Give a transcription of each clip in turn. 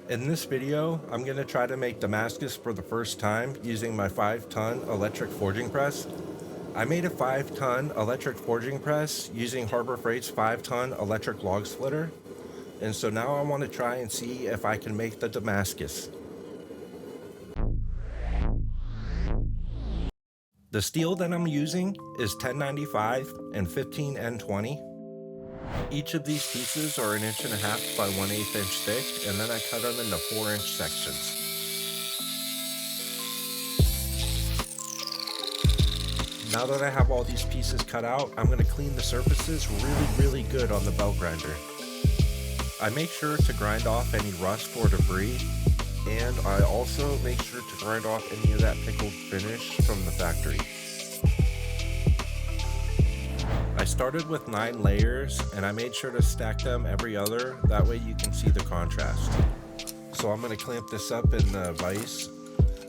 In this video, I'm going to try to make Damascus for the first time using my 5-ton electric forging press. I made a 5-ton electric forging press using Harbor Freight's 5-ton electric log splitter. And so now I want to try and see if I can make the Damascus. The steel that I'm using is 1095 and 15N20. Each of these pieces are 1.5 inches by 1/8 inch thick, and then I cut them into 4-inch sections. Now that I have all these pieces cut out, I'm going to clean the surfaces really good on the belt grinder. I make sure to grind off any rust or debris, and I also make sure to grind off any of that pickled finish from the factory. I started with 9 layers and I made sure to stack them every other, that way you can see the contrast. So I'm going to clamp this up in the vise.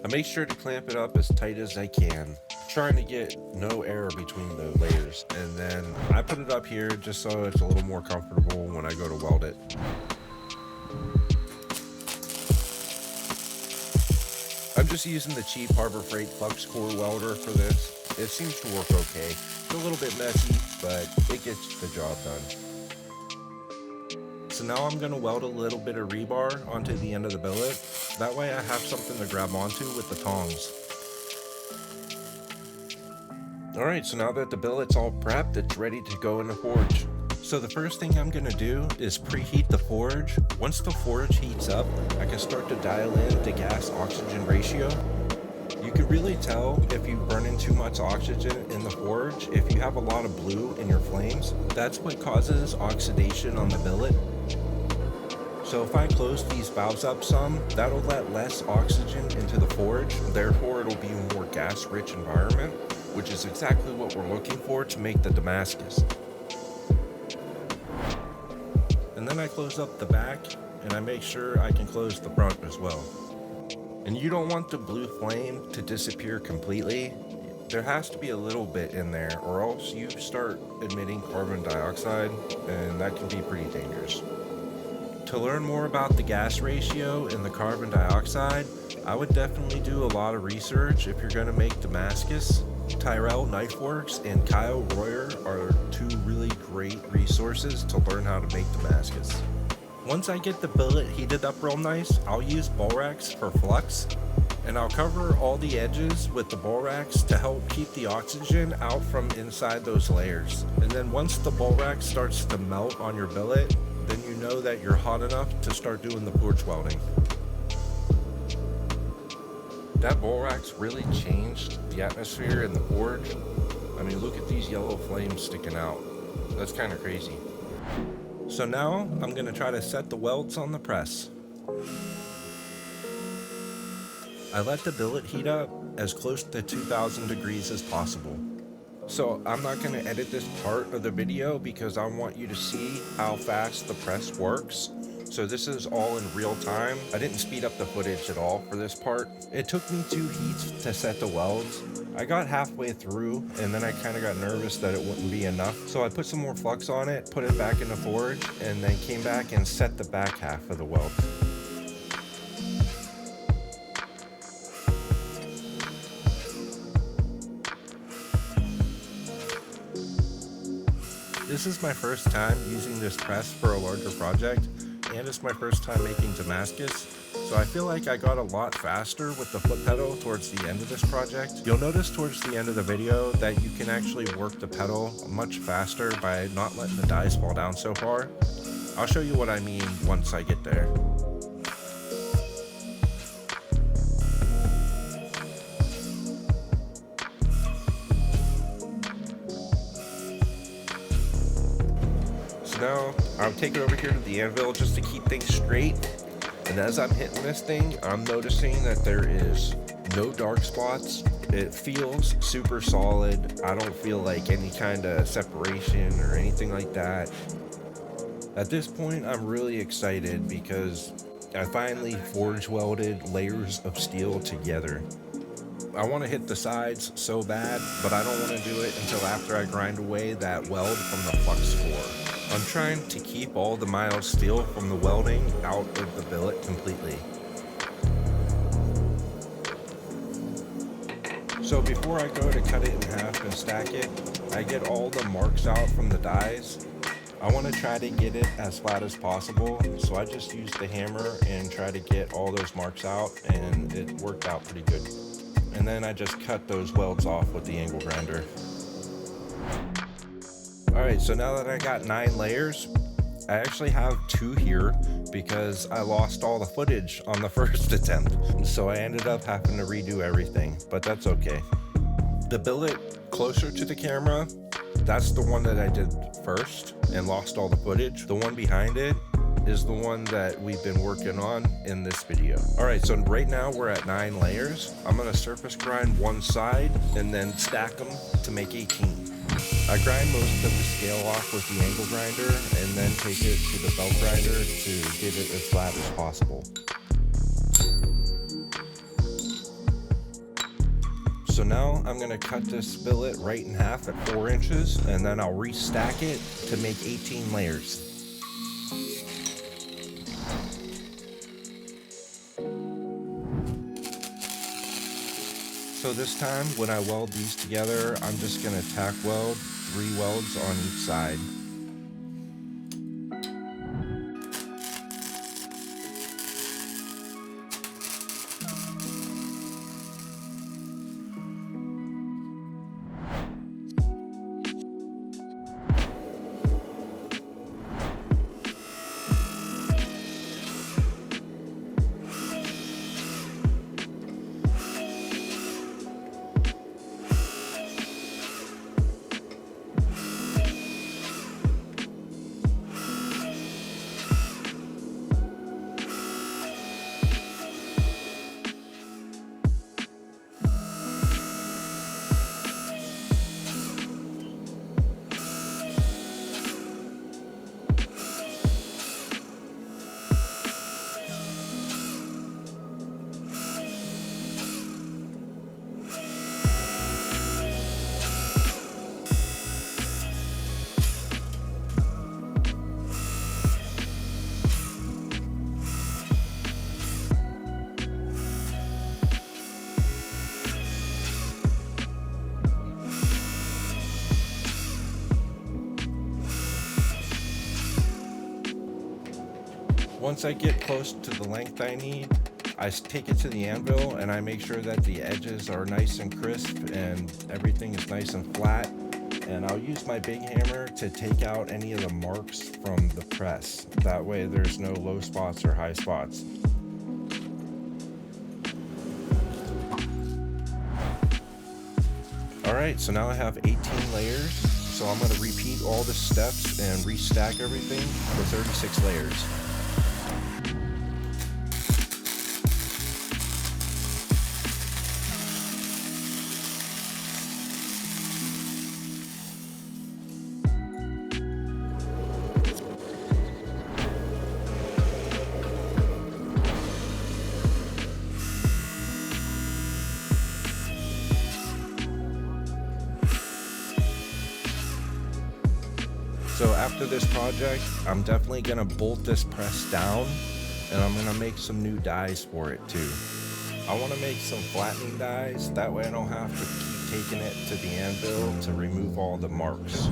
I make sure to clamp it up as tight as I can, trying to get no air between the layers, and then I put it up here just so it's a little more comfortable when I go to weld it. I'm just using the cheap Harbor Freight flux core welder for this. It seems to work okay. It's a little bit messy, but it gets the job done. So now I'm going to weld a little bit of rebar onto the end of the billet. That way I have something to grab onto with the tongs. Alright, so now that the billet's all prepped, it's ready to go in the forge. So the first thing I'm going to do is preheat the forge. Once the forge heats up, I can start to dial in the gas-oxygen ratio. You can really tell if you burn in too much oxygen in the forge. If you have a lot of blue in your flames, that's what causes oxidation on the billet. So if I close these valves up some, that'll let less oxygen into the forge, therefore it'll be a more gas-rich environment, which is exactly what we're looking for to make the Damascus. And then I close up the back, and I make sure I can close the front as well. And you don't want the blue flame to disappear completely. There has to be a little bit in there, or else you start emitting carbon dioxide, and that can be pretty dangerous. To learn more about the gas ratio and the carbon dioxide, I would definitely do a lot of research if you're going to make Damascus. Tyrell Knife Works and Kyle Royer are 2 really great resources to learn how to make Damascus. Once I get the billet heated up real nice, I'll use borax for flux, and I'll cover all the edges with the borax to help keep the oxygen out from inside those layers. And then once the borax starts to melt on your billet, then you know that you're hot enough to start doing the forge welding. That borax really changed the atmosphere in the forge. I mean, look at these yellow flames sticking out. That's kind of crazy. So now I'm going to try to set the welds on the press. I let the billet heat up as close to 2000 degrees as possible. So I'm not going to edit this part of the video because I want you to see how fast the press works. So this is all in real time. I didn't speed up the footage at all for this part. It took me 2 heats to set the welds. I got halfway through and then I kind of got nervous that it wouldn't be enough. So I put some more flux on it, put it back in the forge, and then came back and set the back half of the weld. This is my first time using this press for a larger project, and it's my first time making Damascus, so I feel like I got a lot faster with the foot pedal towards the end of this project. You'll notice towards the end of the video that you can actually work the pedal much faster by not letting the dies fall down so far. I'll show you what I mean once I get there. So now I'll take it over here to the anvil just to keep things straight. And as I'm hitting this thing, I'm noticing that there is no dark spots. It feels super solid. I don't feel like any kind of separation or anything like that. At this point, I'm really excited because I finally forge welded layers of steel together. I want to hit the sides so bad, but I don't want to do it until after I grind away that weld from the flux core. I'm trying to keep all the mild steel from the welding out of the billet completely. So before I go to cut it in half and stack it, I get all the marks out from the dies. I want to try to get it as flat as possible, so I just used the hammer and try to get all those marks out, and it worked out pretty good. And then I just cut those welds off with the angle grinder. Alright, so now that I got 9 layers, I actually have 2 here because I lost all the footage on the first attempt. So I ended up having to redo everything, but that's okay. The billet closer to the camera, that's the one that I did first and lost all the footage. The one behind it is the one that we've been working on in this video. Alright, so right now we're at 9 layers. I'm gonna surface grind one side and then stack them to make 18. I grind most of the scale off with the angle grinder and then take it to the belt grinder to get it as flat as possible. So now I'm going to cut this billet right in half at 4 inches and then I'll restack it to make 18 layers. So this time when I weld these together, I'm just going to tack weld 3 welds on each side. Once I get close to the length I need, I take it to the anvil and I make sure that the edges are nice and crisp and everything is nice and flat. And I'll use my big hammer to take out any of the marks from the press. That way there's no low spots or high spots. Alright, so now I have 18 layers. So I'm going to repeat all the steps and restack everything for 36 layers. So after this project, I'm definitely gonna bolt this press down and I'm gonna make some new dies for it too. I wanna make some flattening dies, that way I don't have to keep taking it to the anvil to remove all the marks.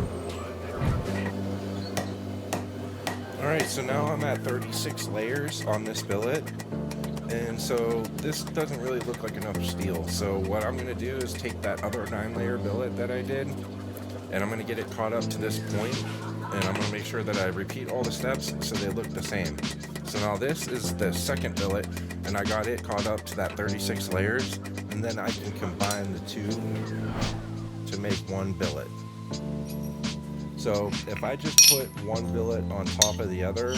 Alright, so now I'm at 36 layers on this billet. And so this doesn't really look like enough steel. So what I'm gonna do is take that other 9-layer billet that I did and I'm gonna get it caught up to this point. And I'm gonna make sure that I repeat all the steps so they look the same. So now this is the second billet and I got it caught up to that 36 layers and then I can combine the two to make one billet. So if I just put one billet on top of the other,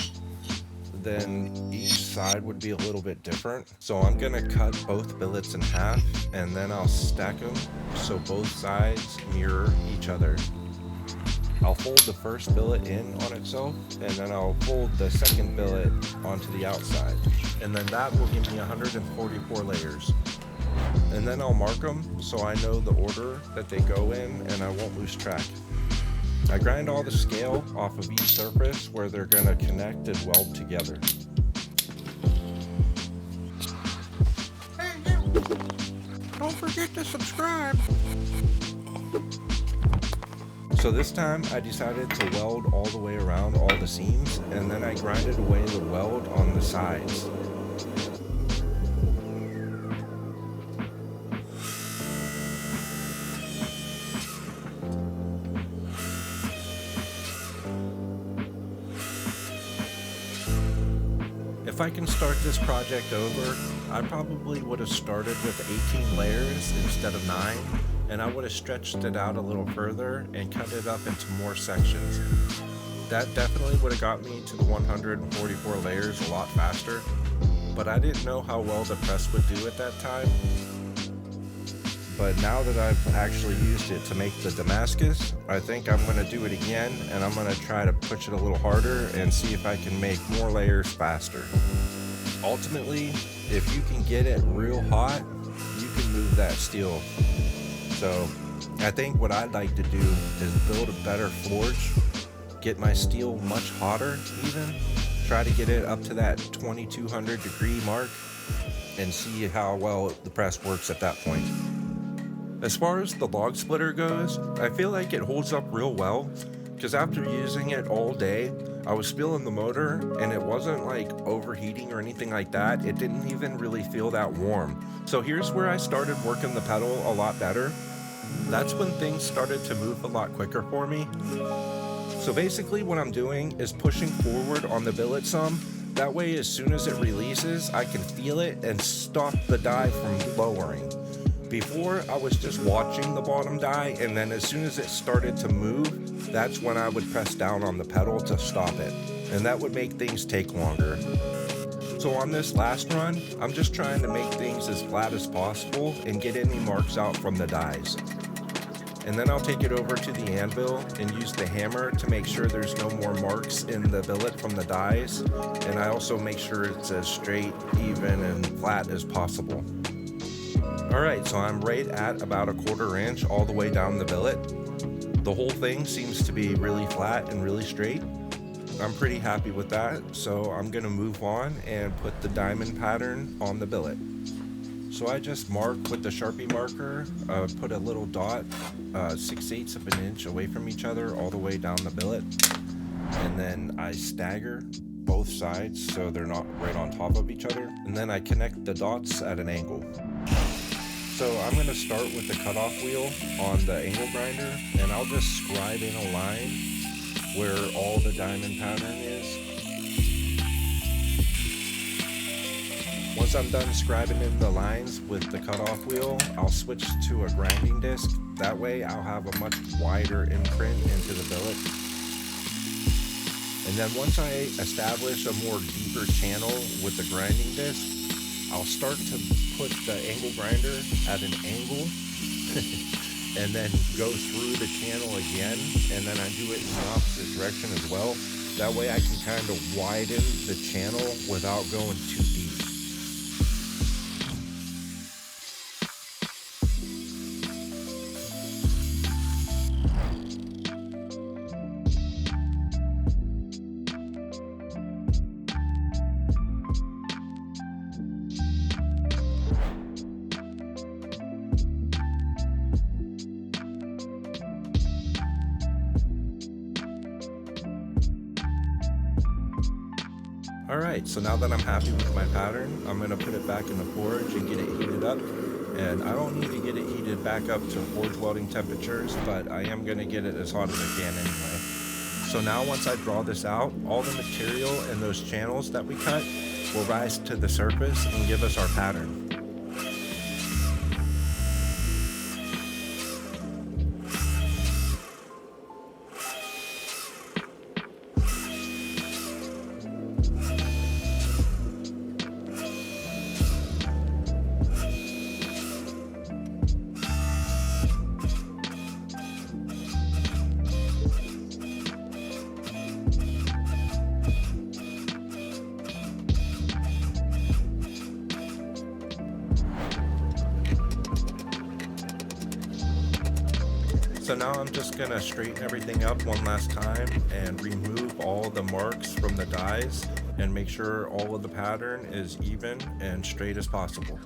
then each side would be a little bit different. So I'm gonna cut both billets in half and then I'll stack them so both sides mirror each other. I'll fold the first billet in on itself and then I'll fold the second billet onto the outside. And then that will give me 144 layers. And then I'll mark them so I know the order that they go in and I won't lose track. I grind all the scale off of each surface where they're going to connect and weld together. Hey, you! Don't forget to subscribe! So this time I decided to weld all the way around all the seams, and then I grinded away the weld on the sides. If I can start this project over, I probably would have started with 18 layers instead of 9, and I would have stretched it out a little further and cut it up into more sections. That definitely would have got me to the 144 layers a lot faster, but I didn't know how well the press would do at that time. But now that I've actually used it to make the Damascus, I think I'm going to do it again, and I'm going to try to push it a little harder and see if I can make more layers faster. Ultimately, if you can get it real hot, you can move that steel. So I think what I'd like to do is build a better forge, get my steel much hotter even, try to get it up to that 2200 degree mark, and see how well the press works at that point. As far as the log splitter goes, I feel like it holds up real well, because after using it all day, I was feeling the motor and it wasn't like overheating or anything like that. It didn't even really feel that warm. So here's where I started working the pedal a lot better. That's when things started to move a lot quicker for me. So basically what I'm doing is pushing forward on the billet some. That way as soon as it releases, I can feel it and stop the die from lowering. Before, I was just watching the bottom die, and then as soon as it started to move, that's when I would press down on the pedal to stop it, and that would make things take longer. So on this last run, I'm just trying to make things as flat as possible and get any marks out from the dies. And then I'll take it over to the anvil and use the hammer to make sure there's no more marks in the billet from the dies, and I also make sure it's as straight, even, and flat as possible. Alright, so I'm right at about 1/4 inch all the way down the billet. The whole thing seems to be really flat and really straight. I'm pretty happy with that, so I'm going to move on and put the diamond pattern on the billet. So I just mark with the Sharpie marker, put a little dot 6/8 of an inch away from each other all the way down the billet, and then I stagger both sides so they're not right on top of each other, and then I connect the dots at an angle. So I'm going to start with the cutoff wheel on the angle grinder, and I'll just scribe in a line where all the diamond pattern is. Once I'm done scribing in the lines with the cutoff wheel, I'll switch to a grinding disc. That way I'll have a much wider imprint into the billet. And then once I establish a more deeper channel with the grinding disc, I'll start to put the angle grinder at an angle and then go through the channel again, and then I do it in the opposite direction as well. That way I can kind of widen the channel without going too deep. Alright, so now that I'm happy with my pattern, I'm going to put it back in the forge and get it heated up. And I don't need to get it heated back up to forge welding temperatures, but I am going to get it as hot as I can anyway. So now once I draw this out, all the material and those channels that we cut will rise to the surface and give us our pattern. So now I'm just gonna straighten everything up one last time and remove all the marks from the dies and make sure all of the pattern is even and straight as possible.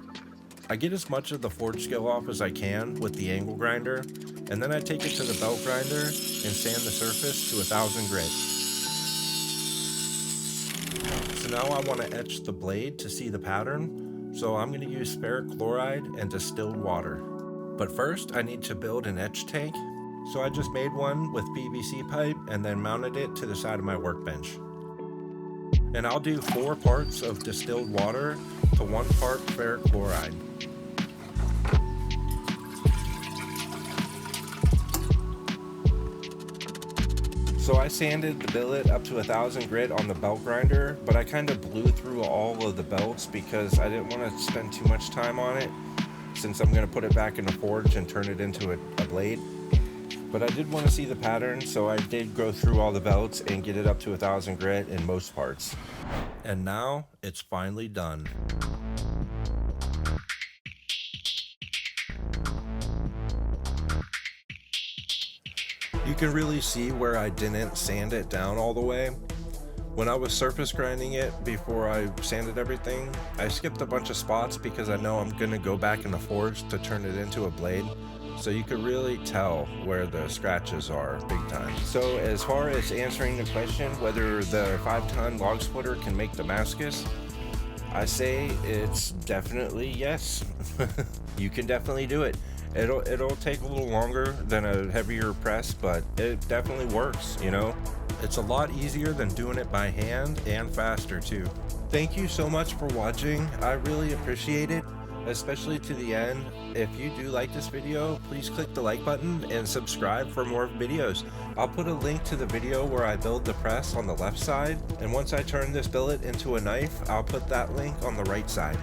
I get as much of the forge skill off as I can with the angle grinder, and then I take it to the belt grinder and sand the surface to 1000 grit. So now I want to etch the blade to see the pattern, so I'm going to use ferric chloride and distilled water. But first I need to build an etch tank, so I just made one with PVC pipe and then mounted it to the side of my workbench. And I'll do 4 parts of distilled water to 1 part ferric chloride. So I sanded the billet up to 1000 grit on the belt grinder, but I kind of blew through all of the belts because I didn't want to spend too much time on it, since I'm going to put it back in the forge and turn it into a blade. But I did want to see the pattern, so I did go through all the belts and get it up to 1000 grit in most parts. And now it's finally done. You can really see where I didn't sand it down all the way. When I was surface grinding it before I sanded everything, I skipped a bunch of spots because I know I'm gonna go back in the forge to turn it into a blade. So you could really tell where the scratches are big time. So as far as answering the question whether the 5-ton log splitter can make Damascus, I say it's definitely yes. You can definitely do it. It'll take a little longer than a heavier press, but it definitely works, you know? It's a lot easier than doing it by hand and faster too. Thank you so much for watching. I really appreciate it, especially to the end. If you do like this video, please click the like button and subscribe for more videos. I'll put a link to the video where I build the press on the left side, and once I turn this billet into a knife, I'll put that link on the right side.